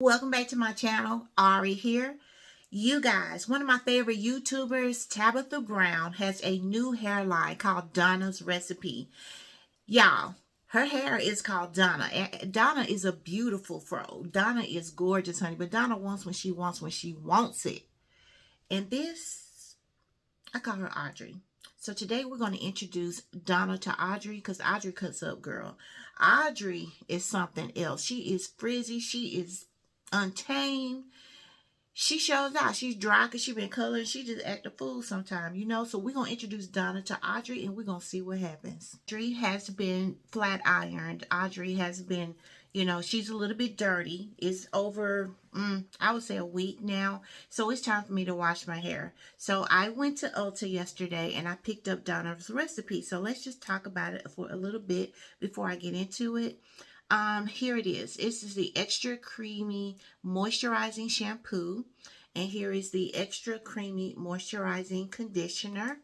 Welcome back to my channel. Ari here. You guys, one of my favorite YouTubers, Tabitha Brown, has a new hairline called Donna'S Receipe. Y'all, her hair is called Donna. And Donna is a beautiful fro. Donna is gorgeous, honey. But Donna wants when she wants it. And this, I call her Audrey. So today we're going to introduce Donna to Audrey because Audrey cuts up, girl. Audrey is something else. She is frizzy. She is untamed. She shows out. She's dry because she's been coloring. She just act a fool sometimes, you know. So we're going to introduce Donna to Audrey and we're going to see what happens. Audrey has been flat ironed. Audrey has been, you know, she's a little bit dirty. It's over, I would say a week now. So it's time for me to wash my hair. So I went to Ulta yesterday and I picked up Donna'S Receipe. So let's just talk about it for a little bit before I get into it. Here it is. This is the extra creamy moisturizing shampoo. And here is the extra creamy moisturizing conditioner.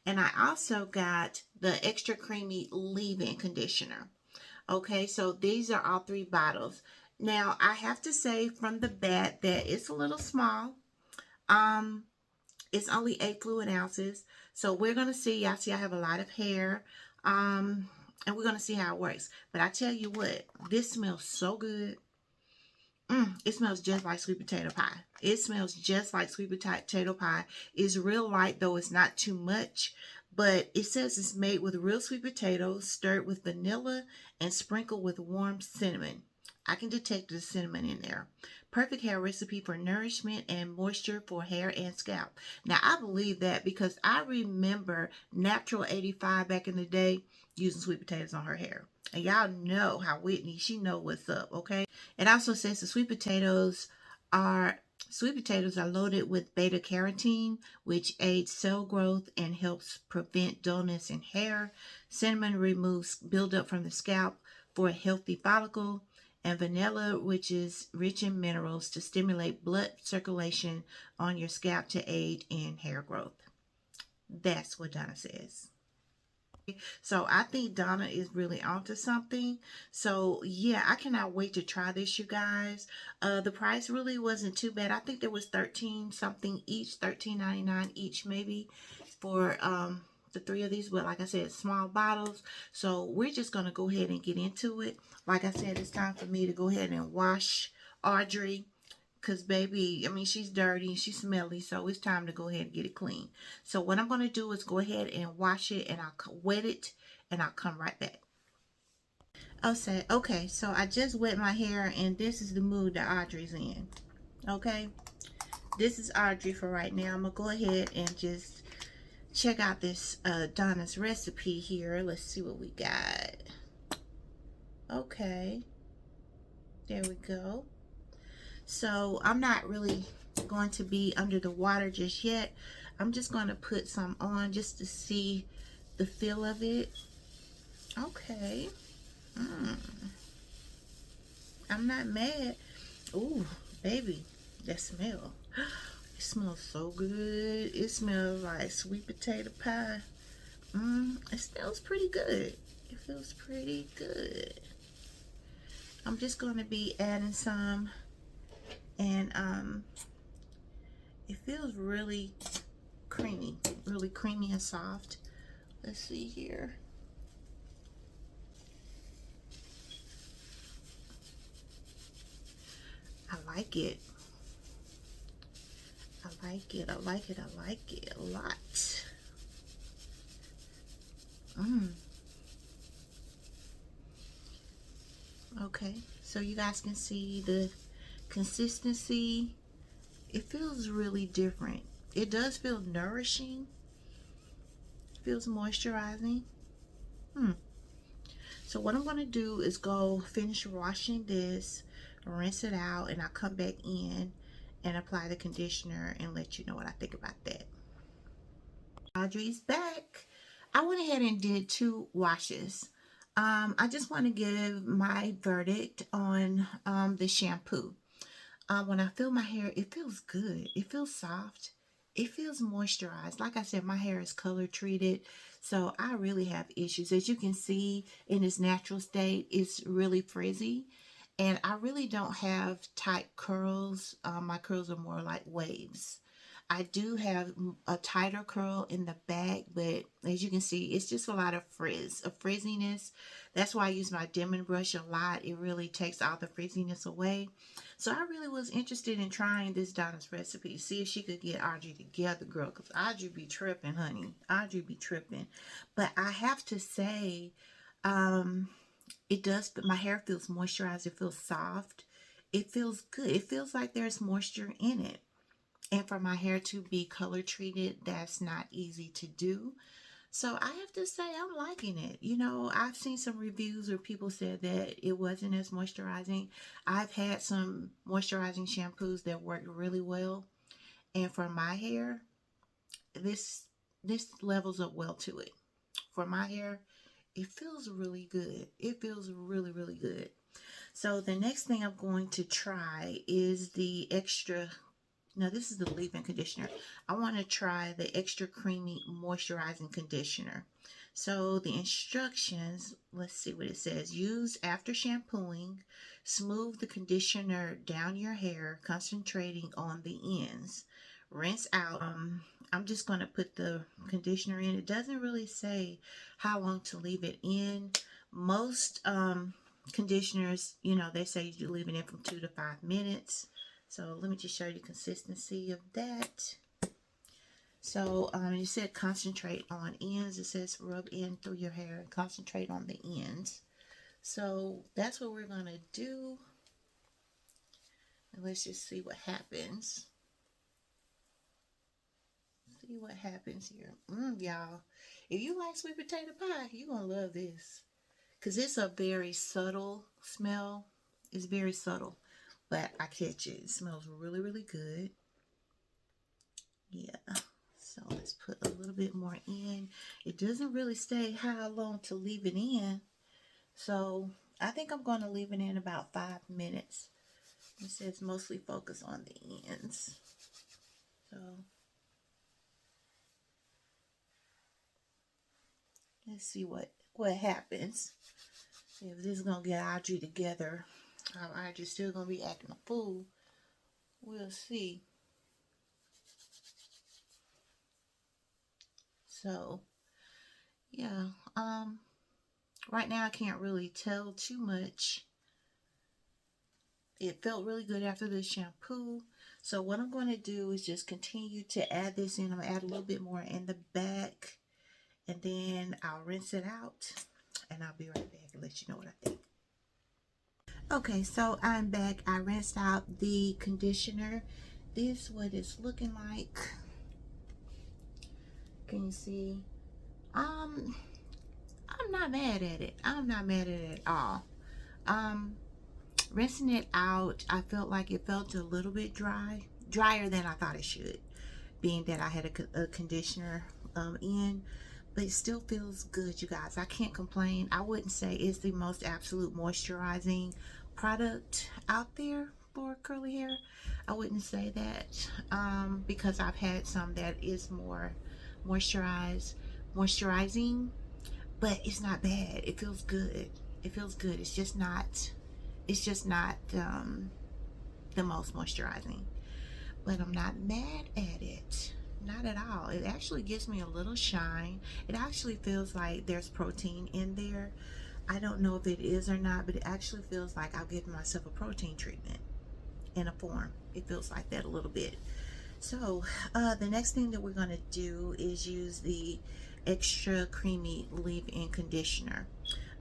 And I also got the extra creamy leave-in conditioner. Okay, so these are all three bottles. Now, I have to say from the bat that it's a little small. It's only 8 fluid ounces. So we're going to see. Y'all see I have a lot of hair. And we're going to see how it works. But I tell you what, this smells so good. It smells just like sweet potato pie. It smells just like sweet potato pie. It's real light, though it's not too much. But it says it's made with real sweet potatoes, stirred with vanilla, and sprinkled with warm cinnamon. I can detect the cinnamon in there. Perfect hair recipe for nourishment and moisture for hair and scalp. Now, I believe that because I remember Natural 85 back in the day using sweet potatoes on her hair. And y'all know how Whitney, she know what's up, okay? It also says the sweet potatoes are loaded with beta carotene, which aids cell growth and helps prevent dullness in hair. Cinnamon removes buildup from the scalp for a healthy follicle. And vanilla, which is rich in minerals to stimulate blood circulation on your scalp to aid in hair growth. That's what Donna says. So I think Donna is really onto something. So yeah, I cannot wait to try this, you guys. The price really wasn't too bad. I think there was 13 something each, $13.99 each maybe for the 3 of these. But like I said, small bottles. So we're just going to go ahead and get into it. Like I said, it's time for me to go ahead and wash Audrey. Because, baby, I mean, she's dirty, she's smelly, so it's time to go ahead and get it clean. So what I'm going to do is go ahead and wash it, and I'll wet it, and I'll come right back. Okay, so I just wet my hair, and this is the mood that Audrey's in. Okay? This is Audrey for right now. I'm going to go ahead and just check out this Donna'S Receipe here. Let's see what we got. Okay. There we go. So I'm not really going to be under the water just yet. I'm just going to put some on just to see the feel of it. Okay. I'm not mad. Ooh, baby, that smell. It smells so good. It smells like sweet potato pie. It smells pretty good. It feels pretty good. I'm just going to be adding some. And it feels really creamy and soft. Let's see here. I like it. I like it. I like it. I like it a lot. Okay, so you guys can see the consistency. It feels really different. It does feel nourishing. It feels moisturizing. So what I'm going to do is go finish washing this, rinse it out, and I'll come back in and apply the conditioner and let you know what I think about that. Audrey's back. I went ahead and did 2 washes. I just want to give my verdict on the shampoo. When I feel my hair, it feels good. It feels soft. It feels moisturized. Like I said, my hair is color treated, so I really have issues. As you can see in its natural state, it's really frizzy. And I really don't have tight curls. My curls are more like waves. I do have a tighter curl in the back, but as you can see, it's just a lot of frizz, of frizziness. That's why I use my dimming brush a lot. It really takes all the frizziness away. So I really was interested in trying this Donna'S Recipe, see if she could get Audrey together, girl, because Audrey be tripping, honey. Audrey be tripping. But I have to say, um, it does, but my hair feels moisturized. It feels soft. It feels good. It feels like there's moisture in it. And for my hair to be color treated, that's not easy to do. So I have to say I'm liking it. You know, I've seen some reviews where people said that it wasn't as moisturizing. I've had some moisturizing shampoos that worked really well. And for my hair, this this levels up well to it. For my hair, it feels really good. It feels really, really good. So the next thing I'm going to try is the extra. Now this is the leave-in conditioner. I want to try the extra creamy moisturizing conditioner. So the instructions, let's see what it says. Use after shampooing. Smooth the conditioner down your hair, concentrating on the ends. Rinse out. I'm just going to put the conditioner in. It doesn't really say how long to leave it in. Most conditioners, you know, they say you leave it in from 2 to 5 minutes. So let me just show you the consistency of that. So it said concentrate on ends. It says rub in through your hair and concentrate on the ends. So that's what we're going to do. And let's just see what happens. See what happens here. Y'all, if you like sweet potato pie, you're going to love this. Because it's a very subtle smell. It's very subtle. But I catch it. It smells really, really good. Yeah. So let's put a little bit more in. It doesn't really say how long to leave it in. So I think I'm going to leave it in about 5 minutes. It says mostly focus on the ends. So let's see what happens. If this is going to get Audrey together, Audrey's still going to be acting a fool. We'll see. So yeah, right now I can't really tell too much. It felt really good after the shampoo. So what I'm going to do is just continue to add this in. I'm going to add a little bit more in the back. And then I'll rinse it out. And I'll be right back and let you know what I think. Okay, so I'm back. I rinsed out the conditioner. This is what it's looking like. Can you see? I'm not mad at it. I'm not mad at it at all. Rinsing it out, I felt like it felt a little bit drier than I thought it should, being that I had a conditioner in, but it still feels good, you guys. I can't complain. I wouldn't say it's the most absolute moisturizing product out there for curly hair. I wouldn't say that because I've had some that is more moisturizing, but it's not bad. It feels good. It feels good. It's just not the most moisturizing, but I'm not mad at it, not at all. It actually gives me a little shine. It actually feels like there's protein in there. I don't know if it is or not, but it actually feels like I've given myself a protein treatment in a form. It feels like that a little bit. So the next thing that we're going to do is use the extra creamy leave-in conditioner.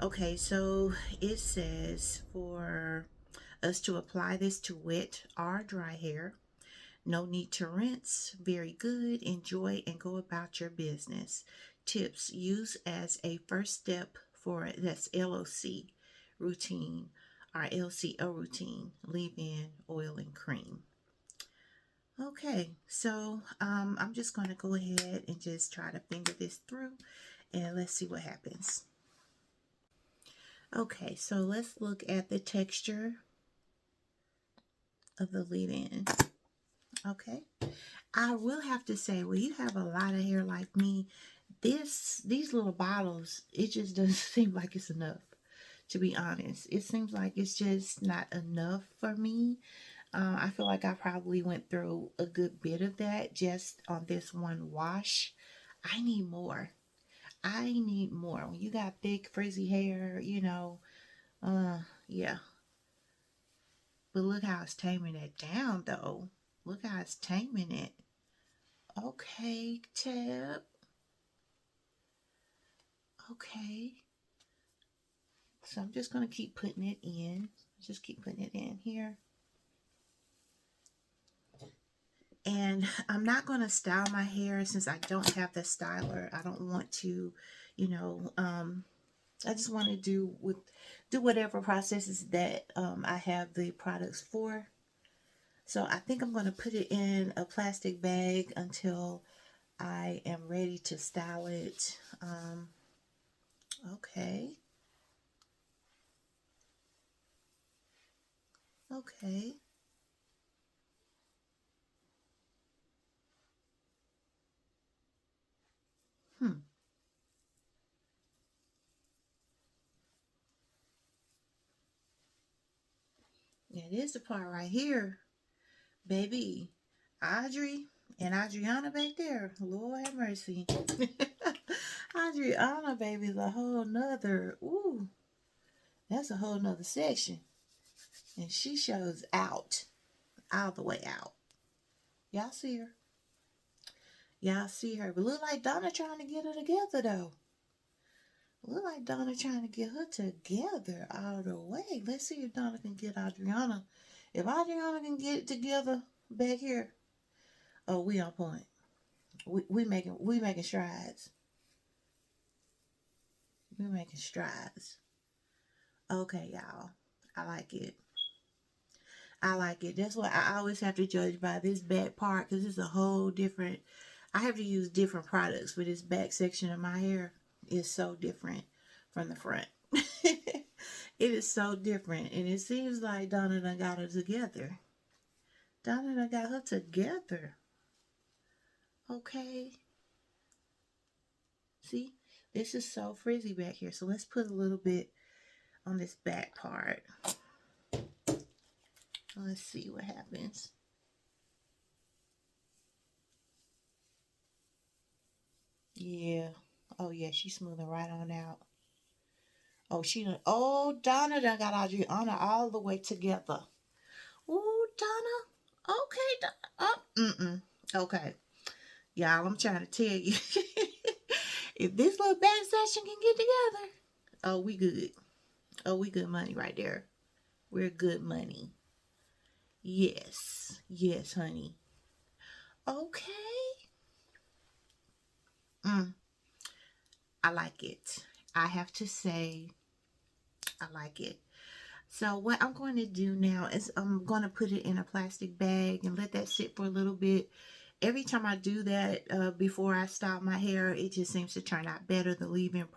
Okay, so it says for us to apply this to wet or dry hair. No need to rinse. Very good. Enjoy and go about your business. Tips: use as a first step for that's LOC routine or LCO routine. Leave in oil and cream. Okay, so I'm just going to go ahead and just try to finger this through and let's see what happens. Okay, so let's look at the texture of the leave-in. Okay, I will have to say, well, you have a lot of hair like me. These little bottles, it just doesn't seem like it's enough to be honest. It seems like it's just not enough for me. I feel like I probably went through a good bit of that just on this one wash. I need more. I need more. When you got thick, frizzy hair, yeah. But look how it's taming it down, though. Look how it's taming it. Okay, Tab. Okay. So I'm just going to keep putting it in. Just keep putting it in here. And I'm not going to style my hair since I don't have the styler. I don't want to, you know, I just want to do whatever processes that I have the products for. So I think I'm going to put it in a plastic bag until I am ready to style it. Okay. Okay. Hmm. It is the part right here, baby. Audrey and Adriana back there. Lord have mercy. Adriana, baby, is a whole nother. Ooh, that's a whole nother section. And she shows out, all the way out. Y'all see her? Y'all see her. But look like Donna trying to get her together, though. Look like Donna trying to get her together all the way. Let's see if Donna can get Adriana. If Adriana can get it together back here, oh, we on point. We making strides. We making strides. Okay, y'all. I like it. I like it. That's why I always have to judge by this back part because it's a whole different. I have to use different products for this back section of my hair. It's so different from the front. It is so different, and it seems like Donna done got her together. Donna done got her together. Okay. See, this is so frizzy back here. So let's put a little bit on this back part. Let's see what happens. Yeah. Oh yeah, she's smoothing right on out. Oh, she done. Oh, Donna done got Adriana all the way together. Oh, Donna. Okay. Oh, mm-mm. Okay. Y'all, I'm trying to tell you. If this little back session can get together, oh, we good. Oh, we good money right there. We're good money. Yes. Yes, honey. Okay. Mm, I like it. I have to say, I like it. So what I'm going to do now is I'm going to put it in a plastic bag and let that sit for a little bit. Every time I do that before I style my hair, it just seems to turn out better. The leave-in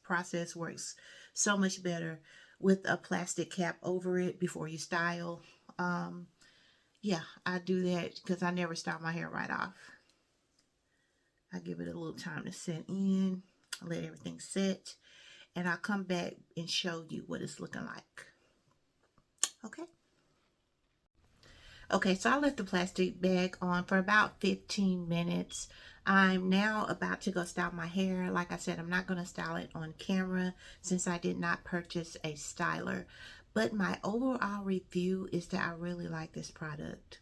process works so much better with a plastic cap over it before you style. Um, yeah, I do that because I never style my hair right off. I give it a little time to set in, let everything set, and I'll come back and show you what it's looking like. Okay. Okay, so I left the plastic bag on for about 15 minutes. I'm now about to go style my hair. Like I said, I'm not going to style it on camera since I did not purchase a styler. But my overall review is that I really like this product.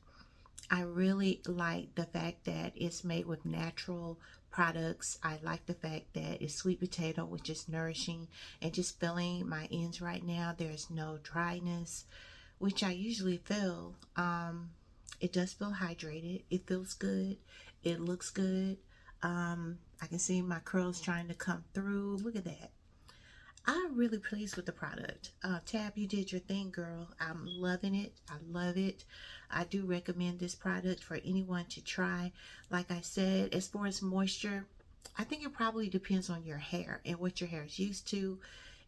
I really like the fact that it's made with natural products. I like the fact that it's sweet potato, which is nourishing and just filling my ends right now. There's no dryness, which I usually feel. It does feel hydrated. It feels good. It looks good. I can see my curls trying to come through. Look at that. I'm really pleased with the product. Tab, you did your thing, girl. I'm loving it. I love it. I do recommend this product for anyone to try. Like I said, as far as moisture, I think it probably depends on your hair and what your hair is used to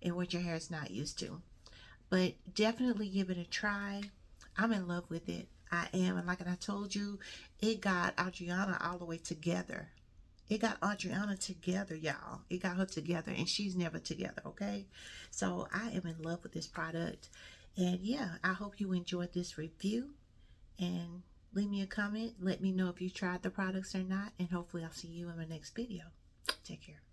and what your hair is not used to. But definitely give it a try. I'm in love with it. I am. And like I told you, it got Adriana all the way together. It got Adriana together, y'all. It got her together, and she's never together, okay? So I am in love with this product. And yeah, I hope you enjoyed this review. And leave me a comment. Let me know if you tried the products or not. And hopefully I'll see you in my next video. Take care.